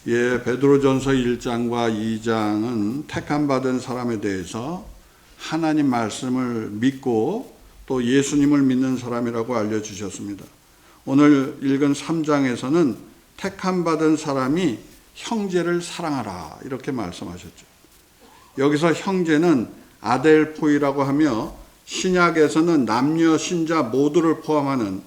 베드로전서 1장과 2장은 택함받은 사람에 대해서 하나님 말씀을 믿고 또 예수님을 믿는 사람이라고 알려주셨습니다. 오늘 읽은 3장에서는 택함받은 사람이 형제를 사랑하라 이렇게 말씀하셨죠. 여기서 형제는 아델포이라고 하며 신약에서는 남녀 신자 모두를 포함하는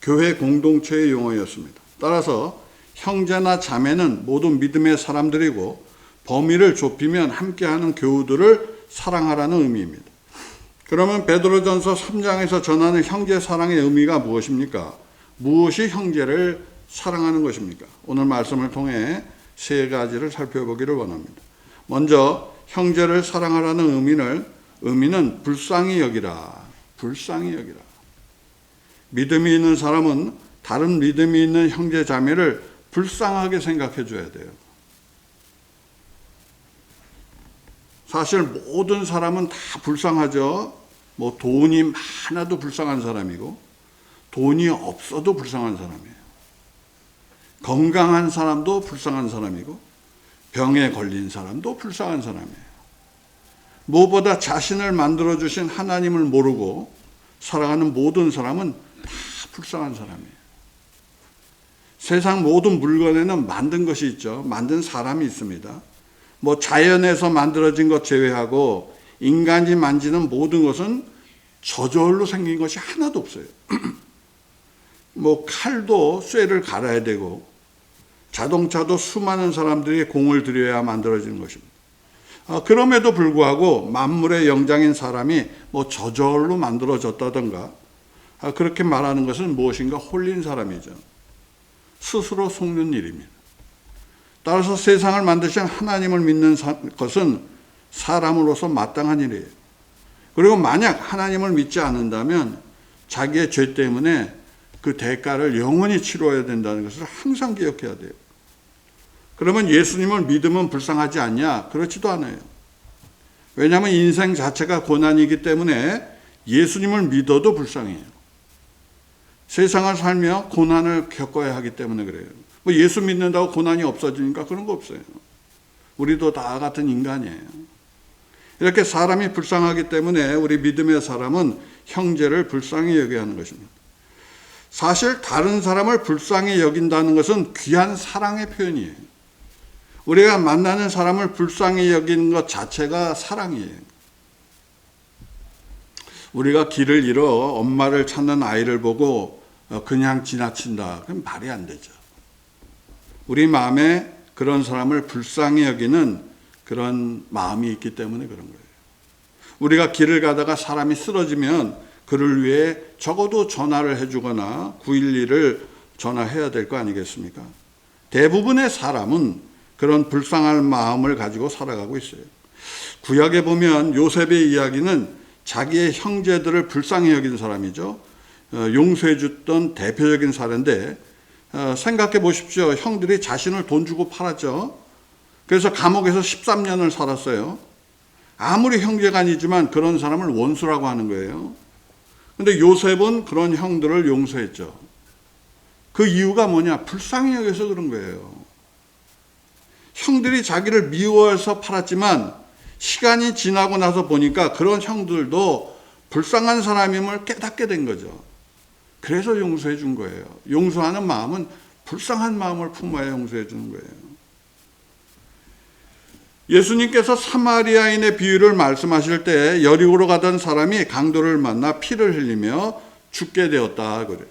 교회 공동체의 용어였습니다. 따라서 형제나 자매는 모두 믿음의 사람들이고 범위를 좁히면 함께하는 교우들을 사랑하라는 의미입니다. 그러면 베드로전서 3장에서 전하는 형제 사랑의 의미가 무엇입니까? 무엇이 형제를 사랑하는 것입니까? 오늘 말씀을 통해 세 가지를 살펴보기를 원합니다. 먼저 형제를 사랑하라는 의미는 불쌍히 여기라. 불쌍히 여기라. 믿음이 있는 사람은 다른 믿음이 있는 형제 자매를 불쌍하게 생각해 줘야 돼요. 사실 모든 사람은 다 불쌍하죠. 돈이 많아도 불쌍한 사람이고 돈이 없어도 불쌍한 사람이에요. 건강한 사람도 불쌍한 사람이고 병에 걸린 사람도 불쌍한 사람이에요. 무엇보다 자신을 만들어주신 하나님을 모르고 살아가는 모든 사람은 다 불쌍한 사람이에요. 세상 모든 물건에는 만든 것이 있죠. 만든 사람이 있습니다. 자연에서 만들어진 것 제외하고 인간이 만지는 모든 것은 저절로 생긴 것이 하나도 없어요. 칼도 쇠를 갈아야 되고 자동차도 수많은 사람들이 공을 들여야 만들어지는 것입니다. 그럼에도 불구하고 만물의 영장인 사람이 저절로 만들어졌다던가 그렇게 말하는 것은 무엇인가 홀린 사람이죠. 스스로 속는 일입니다. 따라서 세상을 만드신 하나님을 믿는 것은 사람으로서 마땅한 일이에요. 그리고 만약 하나님을 믿지 않는다면 자기의 죄 때문에 그 대가를 영원히 치러야 된다는 것을 항상 기억해야 돼요. 그러면 예수님을 믿으면 불쌍하지 않냐? 그렇지도 않아요. 왜냐하면 인생 자체가 고난이기 때문에 예수님을 믿어도 불쌍해요. 세상을 살며 고난을 겪어야 하기 때문에 그래요. 예수 믿는다고 고난이 없어지니까 그런 거 없어요. 우리도 다 같은 인간이에요. 이렇게 사람이 불쌍하기 때문에 우리 믿음의 사람은 형제를 불쌍히 여겨야 하는 것입니다. 사실 다른 사람을 불쌍히 여긴다는 것은 귀한 사랑의 표현이에요. 우리가 만나는 사람을 불쌍히 여기는 것 자체가 사랑이에요. 우리가 길을 잃어 엄마를 찾는 아이를 보고 그냥 지나친다. 그럼 말이 안 되죠. 우리 마음에 그런 사람을 불쌍히 여기는 그런 마음이 있기 때문에 그런 거예요. 우리가 길을 가다가 사람이 쓰러지면 그를 위해 적어도 전화를 해주거나 911을 전화해야 될 거 아니겠습니까? 대부분의 사람은 그런 불쌍할 마음을 가지고 살아가고 있어요. 구약에 보면 요셉의 이야기는 자기의 형제들을 불쌍히 여긴 사람이죠. 용서해 줬던 대표적인 사례인데 생각해 보십시오. 형들이 자신을 돈 주고 팔았죠. 그래서 감옥에서 13년을 살았어요. 아무리 형제가 아니지만 그런 사람을 원수라고 하는 거예요. 근데 요셉은 그런 형들을 용서했죠. 그 이유가 뭐냐? 불쌍히 여겨서 그런 거예요. 형들이 자기를 미워해서 팔았지만 시간이 지나고 나서 보니까 그런 형들도 불쌍한 사람임을 깨닫게 된 거죠. 그래서 용서해 준 거예요. 용서하는 마음은 불쌍한 마음을 품어야 용서해 주는 거예요. 예수님께서 사마리아인의 비유를 말씀하실 때 여리고로 가던 사람이 강도를 만나 피를 흘리며 죽게 되었다 그래요.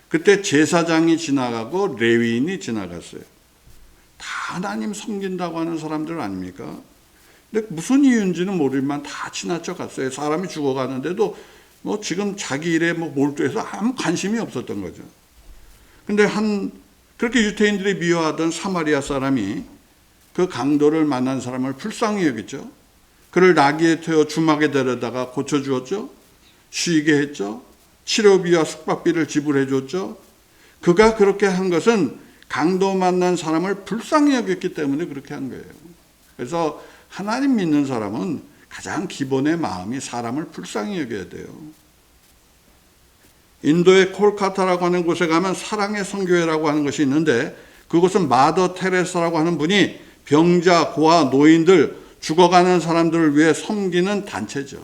그때 제사장이 지나가고 레위인이 지나갔어요. 다 하나님 섬긴다고 하는 사람들 아닙니까? 근데 무슨 이유인지는 모르지만 다 지나쳐 갔어요. 사람이 죽어가는데도 지금 자기 일에 몰두해서 아무 관심이 없었던 거죠. 근데 그렇게 유대인들이 미워하던 사마리아 사람이 그 강도를 만난 사람을 불쌍히 여겼죠. 그를 나귀에 태워 주막에 데려다가 고쳐주었죠. 쉬게 했죠. 치료비와 숙박비를 지불해 줬죠. 그가 그렇게 한 것은 강도 만난 사람을 불쌍히 여겼기 때문에 그렇게 한 거예요. 그래서 하나님 믿는 사람은 가장 기본의 마음이 사람을 불쌍히 여겨야 돼요. 인도의 콜카타라고 하는 곳에 가면 사랑의 선교회라고 하는 것이 있는데 그것은 마더 테레사라고 하는 분이 병자, 고아, 노인들, 죽어가는 사람들을 위해 섬기는 단체죠.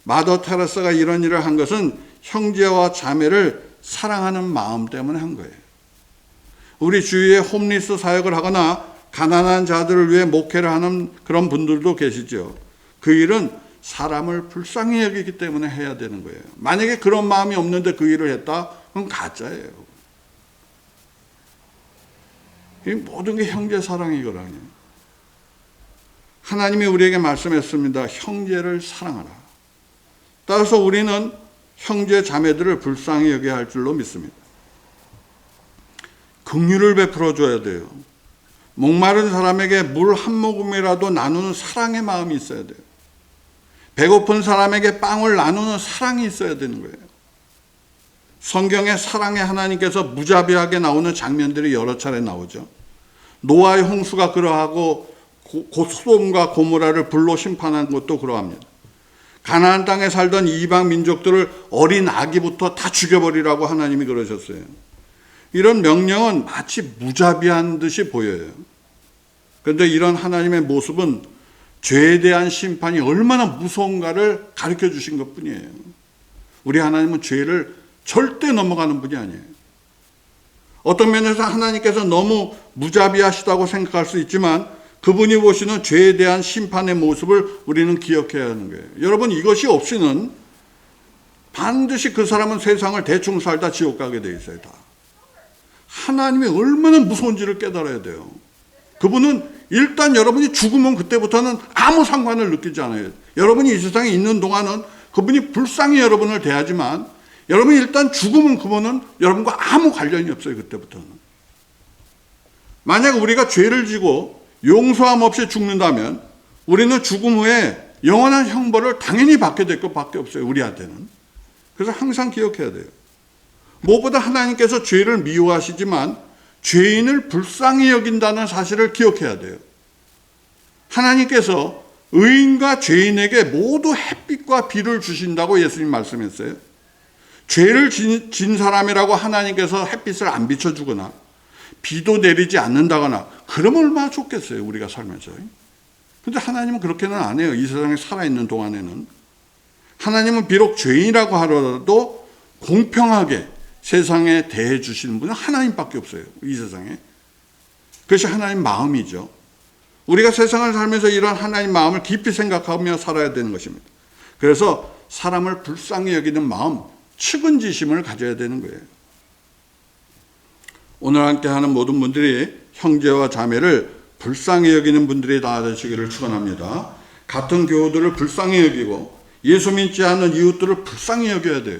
마더 테레사가 이런 일을 한 것은 형제와 자매를 사랑하는 마음 때문에 한 거예요. 우리 주위에 홈리스 사역을 하거나 가난한 자들을 위해 목회를 하는 그런 분들도 계시죠. 그 일은 사람을 불쌍히 여기기 때문에 해야 되는 거예요. 만약에 그런 마음이 없는데 그 일을 했다? 그건 가짜예요. 이 모든 게 형제 사랑이거든요. 하나님이 우리에게 말씀했습니다. 형제를 사랑하라. 따라서 우리는 형제 자매들을 불쌍히 여겨야 할 줄로 믿습니다. 긍휼을 베풀어 줘야 돼요. 목마른 사람에게 물 한 모금이라도 나누는 사랑의 마음이 있어야 돼요. 배고픈 사람에게 빵을 나누는 사랑이 있어야 되는 거예요. 성경에 사랑의 하나님께서 무자비하게 나오는 장면들이 여러 차례 나오죠. 노아의 홍수가 그러하고 소돔과 고모라를 불로 심판한 것도 그러합니다. 가나안 땅에 살던 이방 민족들을 어린 아기부터 다 죽여버리라고 하나님이 그러셨어요. 이런 명령은 마치 무자비한 듯이 보여요. 그런데 이런 하나님의 모습은 죄에 대한 심판이 얼마나 무서운가를 가르쳐 주신 것뿐이에요. 우리 하나님은 죄를 절대 넘어가는 분이 아니에요. 어떤 면에서 하나님께서 너무 무자비하시다고 생각할 수 있지만 그분이 보시는 죄에 대한 심판의 모습을 우리는 기억해야 하는 거예요. 여러분, 이것이 없이는 반드시 그 사람은 세상을 대충 살다 지옥 가게 돼 있어요. 다. 하나님이 얼마나 무서운지를 깨달아야 돼요. 그분은 일단 여러분이 죽으면 그때부터는 아무 상관을 느끼지 않아요. 여러분이 이 세상에 있는 동안은 그분이 불쌍히 여러분을 대하지만 여러분이 일단 죽으면 그분은 여러분과 아무 관련이 없어요. 그때부터는. 만약 우리가 죄를 지고 용서함 없이 죽는다면 우리는 죽음 후에 영원한 형벌을 당연히 받게 될 것밖에 없어요. 우리한테는. 그래서 항상 기억해야 돼요. 무엇보다 하나님께서 죄를 미워하시지만 죄인을 불쌍히 여긴다는 사실을 기억해야 돼요. 하나님께서 의인과 죄인에게 모두 햇빛과 비를 주신다고 예수님 말씀했어요. 죄를 진 사람이라고 하나님께서 햇빛을 안 비춰주거나 비도 내리지 않는다거나 그러면 얼마나 좋겠어요. 우리가 살면서. 그런데 하나님은 그렇게는 안 해요. 이 세상에 살아있는 동안에는. 하나님은 비록 죄인이라고 하더라도 공평하게 세상에 대해 주시는 분은 하나님밖에 없어요. 이 세상에. 그것이 하나님 마음이죠. 우리가 세상을 살면서 이런 하나님 마음을 깊이 생각하며 살아야 되는 것입니다. 그래서 사람을 불쌍히 여기는 마음, 측은지심을 가져야 되는 거예요. 오늘 함께하는 모든 분들이 형제와 자매를 불쌍히 여기는 분들이 다 되시기를 축원합니다. 같은 교우들을 불쌍히 여기고 예수 믿지 않는 이웃들을 불쌍히 여겨야 돼요.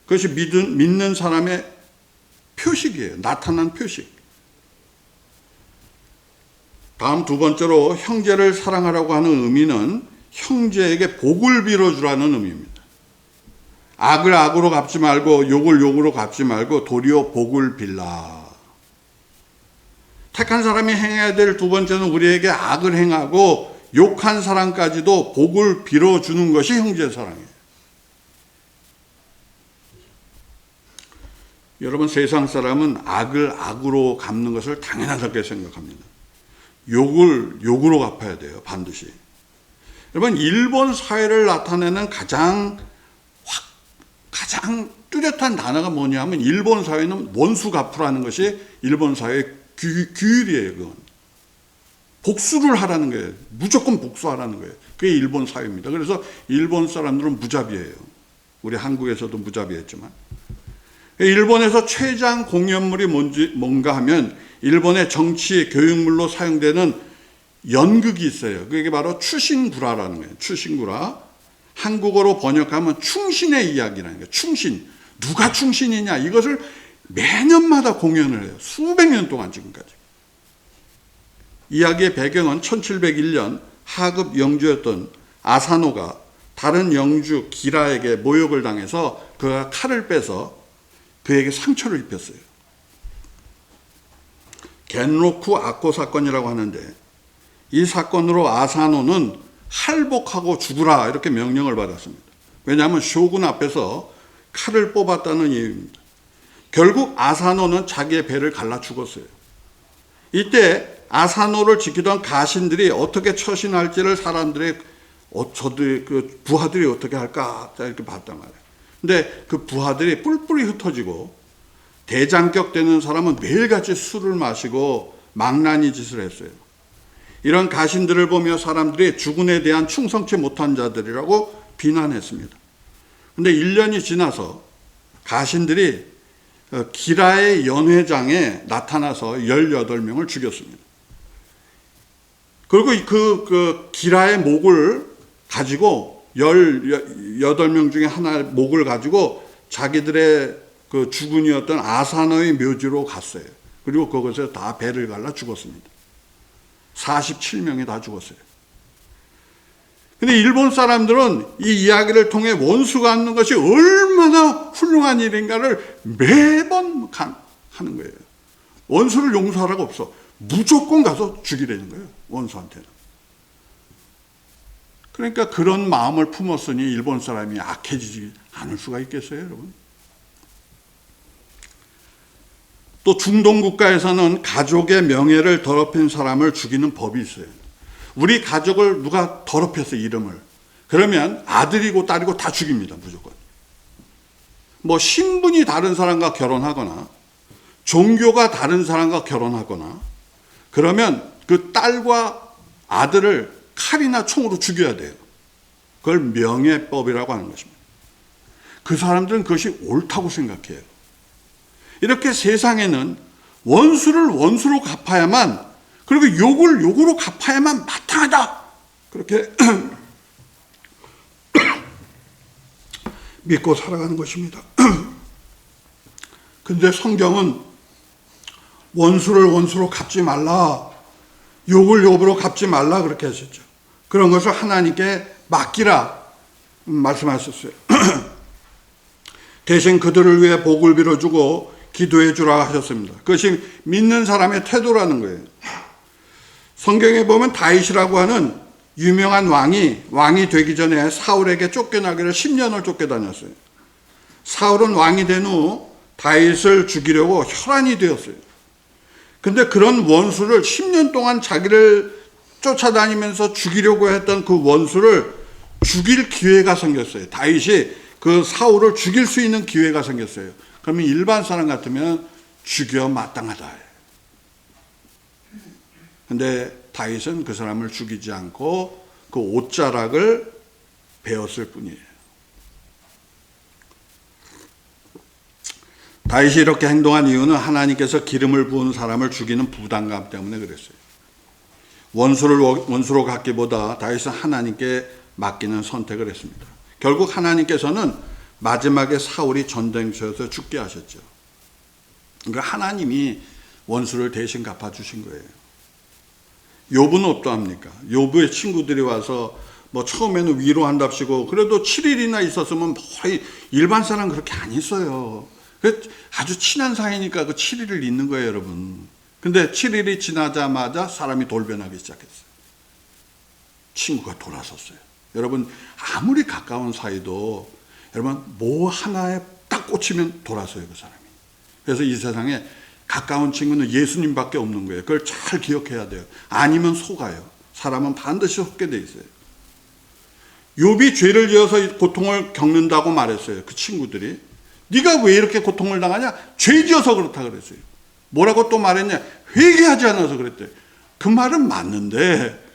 그것이 믿는 사람의 표식이에요. 나타난 표식. 다음 두 번째로 형제를 사랑하라고 하는 의미는 형제에게 복을 빌어주라는 의미입니다. 악을 악으로 갚지 말고 욕을 욕으로 갚지 말고 도리어 복을 빌라. 택한 사람이 행해야 될 두 번째는 우리에게 악을 행하고 욕한 사람까지도 복을 빌어주는 것이 형제 사랑이에요. 여러분, 세상 사람은 악을 악으로 갚는 것을 당연하게 생각합니다. 욕을 욕으로 갚아야 돼요. 반드시. 여러분, 일본 사회를 나타내는 가장 뚜렷한 단어가 뭐냐면 일본 사회는 원수 갚으라는 것이 일본 사회의 규율이에요. 그건. 복수를 하라는 거예요. 무조건 복수하라는 거예요. 그게 일본 사회입니다. 그래서 일본 사람들은 무자비해요. 우리 한국에서도 무자비했지만. 일본에서 최장 공연물이 뭔가 하면 일본의 정치 교육물로 사용되는 연극이 있어요. 그게 바로 추신구라라는 거예요. 추신구라. 한국어로 번역하면 충신의 이야기라는 거예요. 충신. 누가 충신이냐. 이것을 매년마다 공연을 해요. 수백 년 동안 지금까지. 이야기의 배경은 1701년 하급 영주였던 아사노가 다른 영주 기라에게 모욕을 당해서 그가 칼을 빼서 그에게 상처를 입혔어요. 겐로쿠 아코 사건이라고 하는데 이 사건으로 아사노는 할복하고 죽으라 이렇게 명령을 받았습니다. 왜냐하면 쇼군 앞에서 칼을 뽑았다는 이유입니다. 결국 아사노는 자기의 배를 갈라 죽었어요. 이때 아사노를 지키던 가신들이 어떻게 처신할지를 사람들의 저들 그 부하들이 어떻게 할까 이렇게 봤단 말이에요. 근데 그 부하들이 뿔뿔이 흩어지고 대장격 되는 사람은 매일같이 술을 마시고 망나니 짓을 했어요. 이런 가신들을 보며 사람들이 주군에 대한 충성치 못한 자들이라고 비난했습니다. 근데 1년이 지나서 가신들이 기라의 연회장에 나타나서 18명을 죽였습니다. 그리고 그 기라의 목을 가지고 18명 중에 하나의 목을 가지고 자기들의 그 주군이었던 아사노의 묘지로 갔어요. 그리고 그것에 다 배를 갈라 죽었습니다. 47명이 다 죽었어요. 근데 일본 사람들은 이 이야기를 통해 원수가 하는 것이 얼마나 훌륭한 일인가를 매번 하는 거예요. 원수를 용서하라고 없어. 무조건 가서 죽이라는 거예요. 원수한테는. 그러니까 그런 마음을 품었으니 일본 사람이 악해지지 않을 수가 있겠어요, 여러분? 또 중동 국가에서는 가족의 명예를 더럽힌 사람을 죽이는 법이 있어요. 우리 가족을 누가 더럽혔어, 이름을. 그러면 아들이고 딸이고 다 죽입니다, 무조건. 뭐 신분이 다른 사람과 결혼하거나 종교가 다른 사람과 결혼하거나 그러면 그 딸과 아들을 칼이나 총으로 죽여야 돼요. 그걸 명예법이라고 하는 것입니다. 그 사람들은 그것이 옳다고 생각해요. 이렇게 세상에는 원수를 원수로 갚아야만, 그리고 욕을 욕으로 갚아야만 마땅하다, 그렇게 믿고 살아가는 것입니다. 근데 성경은 원수를 원수로 갚지 말라, 욕을 욕으로 갚지 말라 그렇게 하셨죠. 그런 것을 하나님께 맡기라 말씀하셨어요. 대신 그들을 위해 복을 빌어주고 기도해 주라 하셨습니다. 그것이 믿는 사람의 태도라는 거예요. 성경에 보면 다윗이라고 하는 유명한 왕이 되기 전에 사울에게 쫓겨나기를 10년을 쫓겨다녔어요. 사울은 왕이 된 후 다윗을 죽이려고 혈안이 되었어요. 근데 그런 원수를 10년 동안 자기를 쫓아다니면서 죽이려고 했던 그 원수를 죽일 기회가 생겼어요. 다윗이 그 사울을 죽일 수 있는 기회가 생겼어요. 그러면 일반 사람 같으면 죽여 마땅하다. 근데 다윗은 그 사람을 죽이지 않고 그 옷자락을 베었을 뿐이에요. 다윗이 이렇게 행동한 이유는 하나님께서 기름을 부은 사람을 죽이는 부담감 때문에 그랬어요. 원수를 원수로 갖기보다 다윗은 하나님께 맡기는 선택을 했습니다. 결국 하나님께서는 마지막에 사울이 전쟁터에서 죽게 하셨죠. 그러니까 하나님이 원수를 대신 갚아주신 거예요. 욥은 어떠합니까? 욥의 친구들이 와서 뭐 처음에는 위로한답시고 그래도 7일이나 있었으면 일반 사람 그렇게 안 있어요. 아주 친한 사이니까 그 7일을 있는 거예요, 여러분. 근데 7일이 지나자마자 사람이 돌변하기 시작했어요. 친구가 돌아섰어요. 여러분, 아무리 가까운 사이도 여러분 뭐 하나에 딱 꽂히면 돌아서요, 그 사람이. 그래서 이 세상에 가까운 친구는 예수님밖에 없는 거예요. 그걸 잘 기억해야 돼요. 아니면 속아요. 사람은 반드시 속게 돼 있어요. 욥이 죄를 지어서 고통을 겪는다고 말했어요. 그 친구들이. 네가 왜 이렇게 고통을 당하냐? 죄 지어서 그렇다 그랬어요. 뭐라고 또 말했냐? 회개하지 않아서 그랬대요. 그 말은 맞는데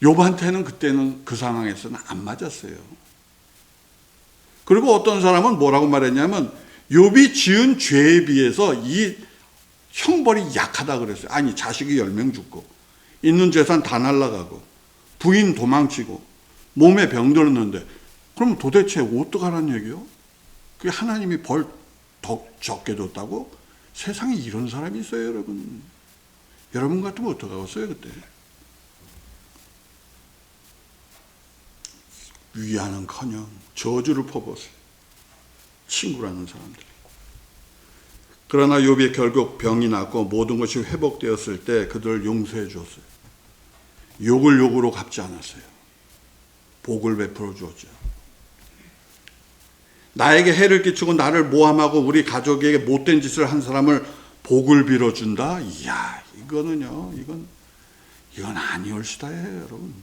욥한테는 그때는 그 상황에서는 안 맞았어요. 그리고 어떤 사람은 뭐라고 말했냐면 욥이 지은 죄에 비해서 이 형벌이 약하다 그랬어요. 아니, 자식이 10명 죽고 있는 재산 다 날라가고 부인 도망치고 몸에 병 들었는데 그럼 도대체 어떡하라는 얘기요? 그게 하나님이 벌 더 적게 줬다고? 세상에 이런 사람이 있어요, 여러분. 여러분 같으면 어떡하겠어요, 그때? 위하는커녕 저주를 퍼붓어요. 친구라는 사람들이. 그러나 욥이 결국 병이 났고 모든 것이 회복되었을 때 그들을 용서해 주었어요. 욕을 욕으로 갚지 않았어요. 복을 베풀어 주었죠. 나에게 해를 끼치고 나를 모함하고 우리 가족에게 못된 짓을 한 사람을 복을 빌어준다? 이야, 이건 아니올시다예요, 여러분.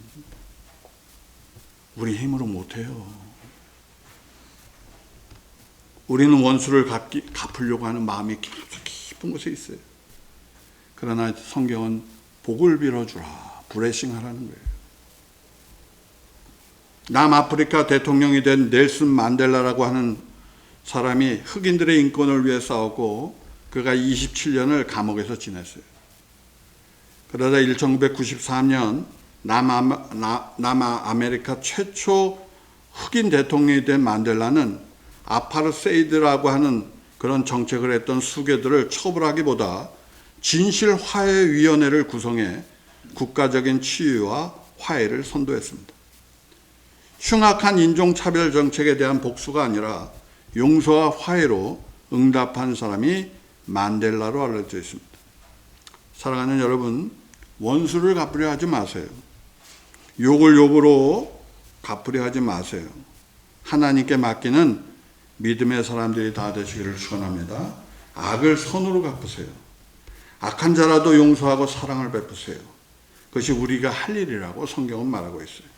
우리 힘으로 못해요. 우리는 원수를 갚으려고 하는 마음이 깊은 곳에 있어요. 그러나 성경은 복을 빌어주라, 브레싱 하라는 거예요. 남아프리카 대통령이 된 넬슨 만델라라고 하는 사람이 흑인들의 인권을 위해 싸웠고 그가 27년을 감옥에서 지냈어요. 그러다 1993년 남아메리카 최초 흑인 대통령이 된 만델라는 아파르세이드라고 하는 그런 정책을 했던 수괴들을 처벌하기보다 진실화해위원회를 구성해 국가적인 치유와 화해를 선도했습니다. 흉악한 인종차별 정책에 대한 복수가 아니라 용서와 화해로 응답한 사람이 만델라로 알려져 있습니다. 사랑하는 여러분, 원수를 갚으려 하지 마세요. 욕을 욕으로 갚으려 하지 마세요. 하나님께 맡기는 믿음의 사람들이 다 되시기를 축원합니다. 악을 선으로 갚으세요. 악한 자라도 용서하고 사랑을 베푸세요. 그것이 우리가 할 일이라고 성경은 말하고 있어요.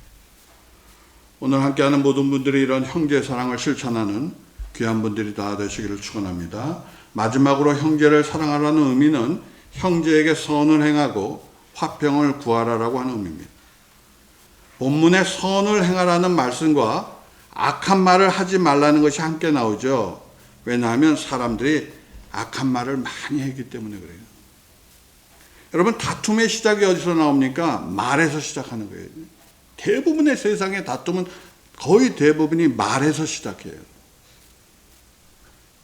오늘 함께하는 모든 분들이 이런 형제 사랑을 실천하는 귀한 분들이 다 되시기를 축원합니다. 마지막으로 형제를 사랑하라는 의미는 형제에게 선을 행하고 화평을 구하라라고 하는 의미입니다. 본문에 선을 행하라는 말씀과 악한 말을 하지 말라는 것이 함께 나오죠. 왜냐하면 사람들이 악한 말을 많이 하기 때문에 그래요. 여러분, 다툼의 시작이 어디서 나옵니까? 말에서 시작하는 거예요. 대부분의 세상의 다툼은 거의 대부분이 말에서 시작해요.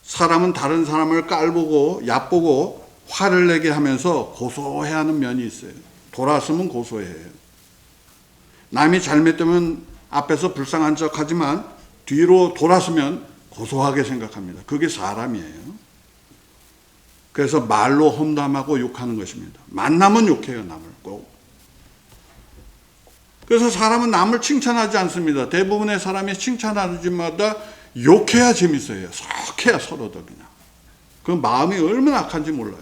사람은 다른 사람을 깔보고 얕보고 화를 내게 하면서 고소해하는 면이 있어요. 돌아서면 고소해요. 남이 잘못되면 앞에서 불쌍한 척하지만 뒤로 돌아서면 고소하게 생각합니다. 그게 사람이에요. 그래서 말로 험담하고 욕하는 것입니다. 만나면 욕해요, 남을 꼭. 그래서 사람은 남을 칭찬하지 않습니다. 대부분의 사람이 칭찬하는 짓마다 욕해야 재밌어요. 썩해야 서로도 그냥. 그 마음이 얼마나 악한지 몰라요.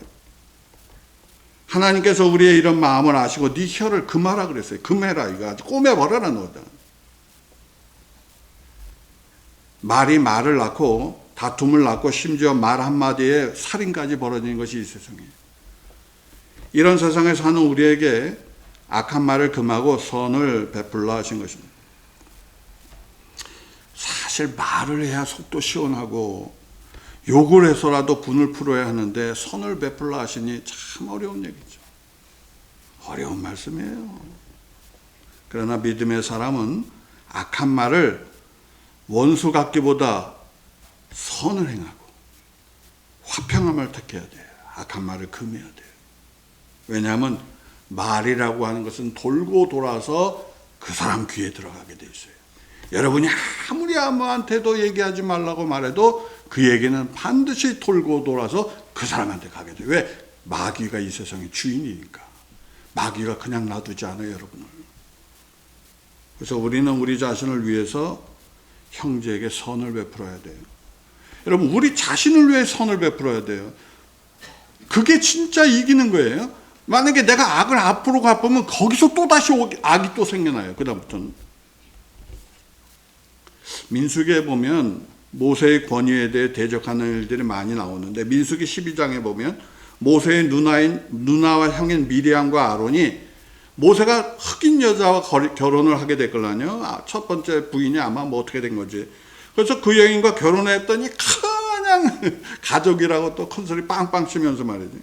하나님께서 우리의 이런 마음을 아시고 네 혀를 금하라 그랬어요. 금해라, 이거 아주 꼬매버려라 너다. 말이 말을 낳고 다툼을 낳고 심지어 말 한마디에 살인까지 벌어지는 것이 이 세상이에요. 이런 세상에 사는 우리에게 악한 말을 금하고 선을 베풀라 하신 것입니다. 사실 말을 해야 속도 시원하고 욕을 해서라도 분을 풀어야 하는데 선을 베풀라 하시니 참 어려운 얘기죠. 어려운 말씀이에요. 그러나 믿음의 사람은 악한 말을 원수 같기보다 선을 행하고 화평함을 택해야 돼요. 악한 말을 금해야 돼요. 왜냐하면 말이라고 하는 것은 돌고 돌아서 그 사람 귀에 들어가게 돼 있어요. 여러분이 아무리 아무한테도 얘기하지 말라고 말해도 그 얘기는 반드시 돌고 돌아서 그 사람한테 가게 돼요. 왜? 마귀가 이 세상의 주인이니까. 마귀가 그냥 놔두지 않아요, 여러분을. 그래서 우리는 우리 자신을 위해서 형제에게 선을 베풀어야 돼요. 여러분, 우리 자신을 위해 선을 베풀어야 돼요. 그게 진짜 이기는 거예요. 만약에 내가 악을 앞으로 갚으면 거기서 또다시 악이 또 생겨나요. 그 다음부터는. 민수기에 보면 모세의 권위에 대해 대적하는 일들이 많이 나오는데 민수기 12장에 보면 모세의 누나와 형인 미리암과 아론이 모세가 흑인 여자와 결혼을 하게 됐거든요. 첫 번째 부인이 아마 뭐 어떻게 된 거지. 그래서 그 여인과 결혼했더니 그냥 가족이라고 또 큰 소리 빵빵 치면서 말이지.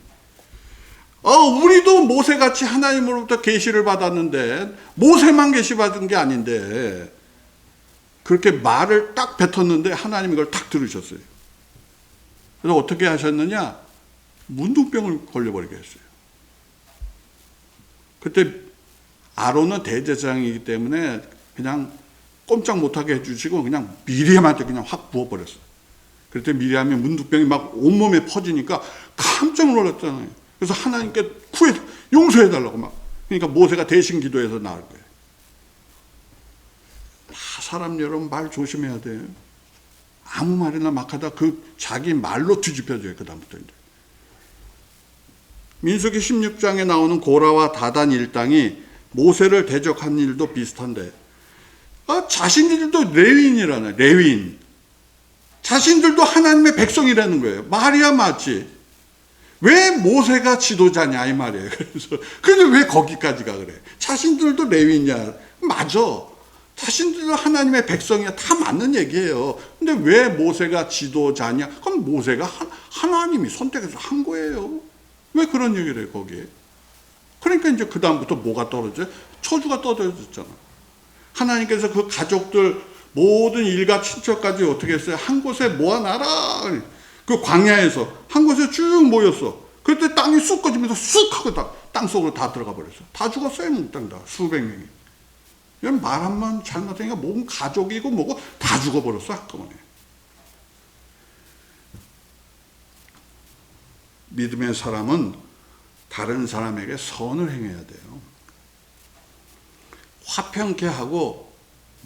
우리도 모세같이 하나님으로부터 계시를 받았는데 모세만 계시 받은 게 아닌데 그렇게 말을 딱 뱉었는데 하나님이 그걸 딱 들으셨어요. 그래서 어떻게 하셨느냐? 문둥병을 걸려버리게 했어요. 그때 아론은 대제사장이기 때문에 그냥 꼼짝 못하게 해주시고 그냥 미리암한테 그냥 확 부어버렸어요. 그랬더니 미리암이 문둥병이 막 온몸에 퍼지니까 깜짝 놀랐잖아요. 그래서 하나님께 용서해달라고 막. 그러니까 모세가 대신 기도해서 나을 거예요. 사람 여러분 말 조심해야 돼요. 아무 말이나 막 하다 그 자기 말로 뒤집혀져요. 그 다음부터 이제. 민수기 16장에 나오는 고라와 다단 일당이 모세를 대적한 일도 비슷한데, 자신들도 레위인이라네. 레위인. 자신들도 하나님의 백성이라는 거예요. 말이야 맞지. 왜 모세가 지도자냐 이 말이에요. 그래서 근데 왜 거기까지가 그래? 자신들도 레위인이야. 맞아. 자신들도 하나님의 백성이야. 다 맞는 얘기예요. 근데 왜 모세가 지도자냐? 그럼 모세가 하나님이 선택해서 한 거예요. 왜 그런 얘기를 해요 거기에? 그러니까 이제 그 다음부터 뭐가 떨어져요? 저주가 떨어졌잖아. 하나님께서 그 가족들 모든 일가 친척까지 어떻게 했어요? 한 곳에 모아놔라. 그 광야에서 한 곳에 쭉 모였어. 그때 땅이 쑥 꺼지면서 쑥 하고 땅 속으로 다 들어가 버렸어. 다 죽었어요. 몽땅 다. 수백 명이. 말 한번 잘못하니까 몸 가족이고 뭐고 다 죽어버렸어. 한꺼번에. 믿음의 사람은 다른 사람에게 선을 행해야 돼요. 화평케 하고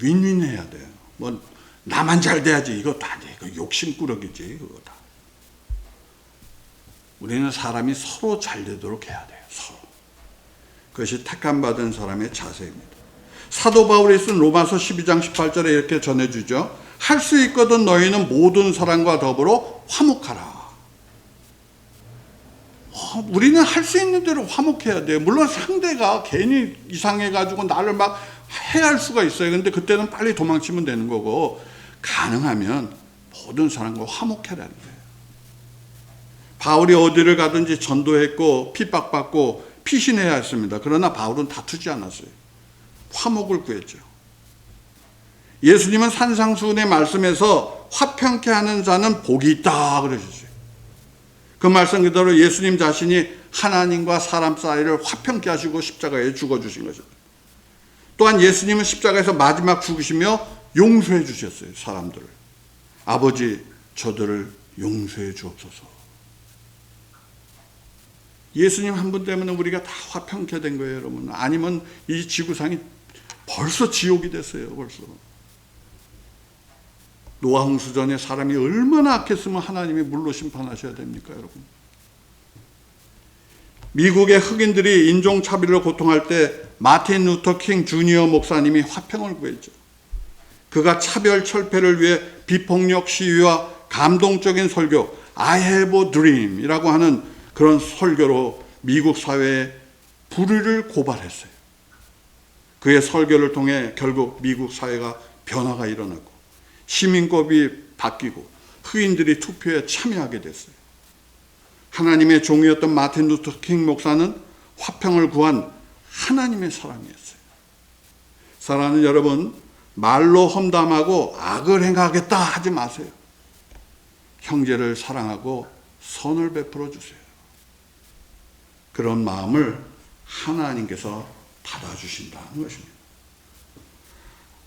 윈윈해야 돼요. 뭐 나만 잘 돼야지 이것도 아니에요. 이거 욕심꾸러기지 그거다. 우리는 사람이 서로 잘 되도록 해야 돼요. 서로. 그것이 택함 받은 사람의 자세입니다. 사도 바울이 쓴 로마서 12장 18절에 이렇게 전해주죠. 할 수 있거든 너희는 모든 사람과 더불어 화목하라. 우리는 할 수 있는 대로 화목해야 돼요. 물론 상대가 괜히 이상해가지고 나를 막 해할 수가 있어요. 근데 그때는 빨리 도망치면 되는 거고, 가능하면 모든 사람과 화목해라는 거예요. 바울이 어디를 가든지 전도했고 핍박받고 피신해야 했습니다. 그러나 바울은 다투지 않았어요. 화목을 구했죠. 예수님은 산상수훈의 말씀에서 화평케 하는 자는 복이 있다 그러셨어요. 그 말씀 그대로 예수님 자신이 하나님과 사람 사이를 화평케 하시고 십자가에 죽어주신 것입니다. 또한 예수님은 십자가에서 마지막 죽으시며 용서해 주셨어요. 사람들을. 아버지 저들을 용서해 주옵소서. 예수님 한 분 때문에 우리가 다 화평케 된 거예요, 여러분. 아니면 이 지구상이 벌써 지옥이 됐어요. 벌써. 노아 홍수 전에 사람이 얼마나 악했으면 하나님이 물로 심판하셔야 됩니까, 여러분? 미국의 흑인들이 인종차별로 고통할 때 마틴 루터 킹 주니어 목사님이 화평을 구했죠. 그가 차별 철폐를 위해 비폭력 시위와 감동적인 설교 I have a dream 이라고 하는 그런 설교로 미국 사회에 불의를 고발했어요. 그의 설교를 통해 결국 미국 사회가 변화가 일어나고 시민법이 바뀌고 흑인들이 투표에 참여하게 됐어요. 하나님의 종이었던 마틴 루터 킹 목사는 화평을 구한 하나님의 사람이었어요. 사랑하는 여러분, 말로 험담하고 악을 행하겠다 하지 마세요. 형제를 사랑하고 선을 베풀어 주세요. 그런 마음을 하나님께서 받아주신다는 것입니다.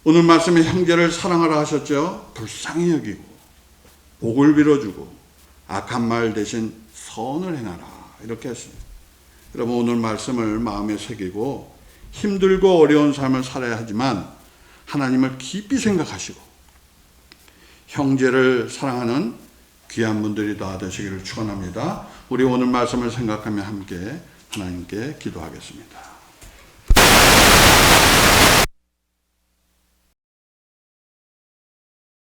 오늘 말씀에 형제를 사랑하라 하셨죠. 불쌍히 여기고 복을 빌어주고 악한 말 대신 선을 행하라 이렇게 했습니다. 여러분 오늘 말씀을 마음에 새기고 힘들고 어려운 삶을 살아야 하지만 하나님을 깊이 생각하시고 형제를 사랑하는 귀한 분들이 다 되시기를 축원합니다. 우리 오늘 말씀을 생각하며 함께 하나님께 기도하겠습니다.